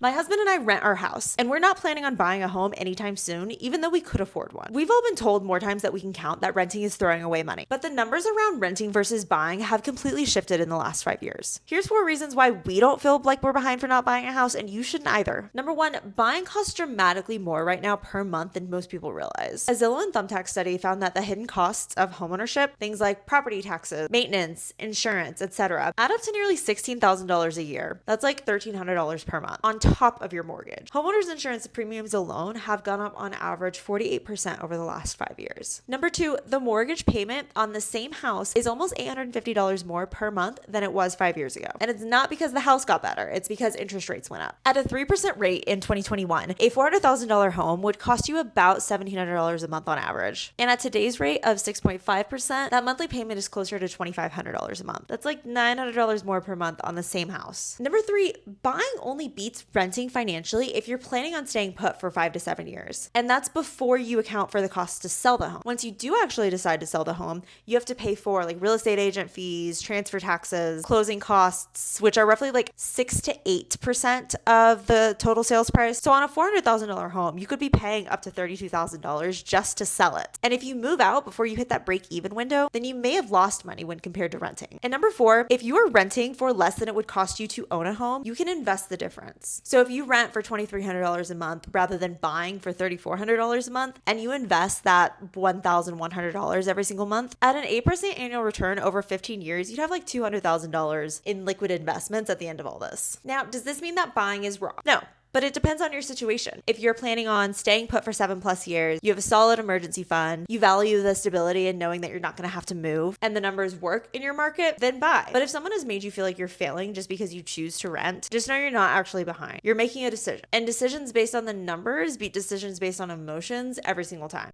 My husband and I rent our house, and we're not planning on buying a home anytime soon, even though we could afford one. We've all been told more times that we can count that renting is throwing away money, but the numbers around renting versus buying have completely shifted in the last 5 years. Here's 4 reasons why we don't feel like we're behind for not buying a house, and you shouldn't either. Number 1, buying costs dramatically more right now per month than most people realize. A Zillow and Thumbtack study found that the hidden costs of homeownership, things like property taxes, maintenance, insurance, etc., add up to nearly $16,000 a year. That's like $1,300 per month on top of your mortgage. Homeowners insurance premiums alone have gone up on average 48% over the last 5 years. Number 2, the mortgage payment on the same house is almost $850 more per month than it was 5 years ago. And it's not because the house got better, it's because interest rates went up. At a 3% rate in 2021, a $400,000 home would cost you about $1,700 a month on average. And at today's rate of 6.5%, that monthly payment is closer to $2,500 a month. That's like $900 more per month on the same house. Number 3, buying only beats renting financially if you're planning on staying put for 5 to 7 years. And that's before you account for the cost to sell the home. Once you do actually decide to sell the home, you have to pay for like real estate agent fees, transfer taxes, closing costs, which are roughly like 6 to 8% of the total sales price. So on a $400,000 home, you could be paying up to $32,000 just to sell it. And if you move out before you hit that break-even window, then you may have lost money when compared to renting. And number 4, if you are renting for less than it would cost you to own a home, you can invest the difference. So if you rent for $2,300 a month rather than buying for $3,400 a month, and you invest that $1,100 every single month, at an 8% annual return over 15 years, you'd have like $200,000 in liquid investments at the end of all this. Now, does this mean that buying is wrong? No. But it depends on your situation. If you're planning on staying put for 7+ years, you have a solid emergency fund, you value the stability and knowing that you're not going to have to move, and the numbers work in your market, then buy. But if someone has made you feel like you're failing just because you choose to rent, just know you're not actually behind. You're making a decision. And decisions based on the numbers beat decisions based on emotions every single time.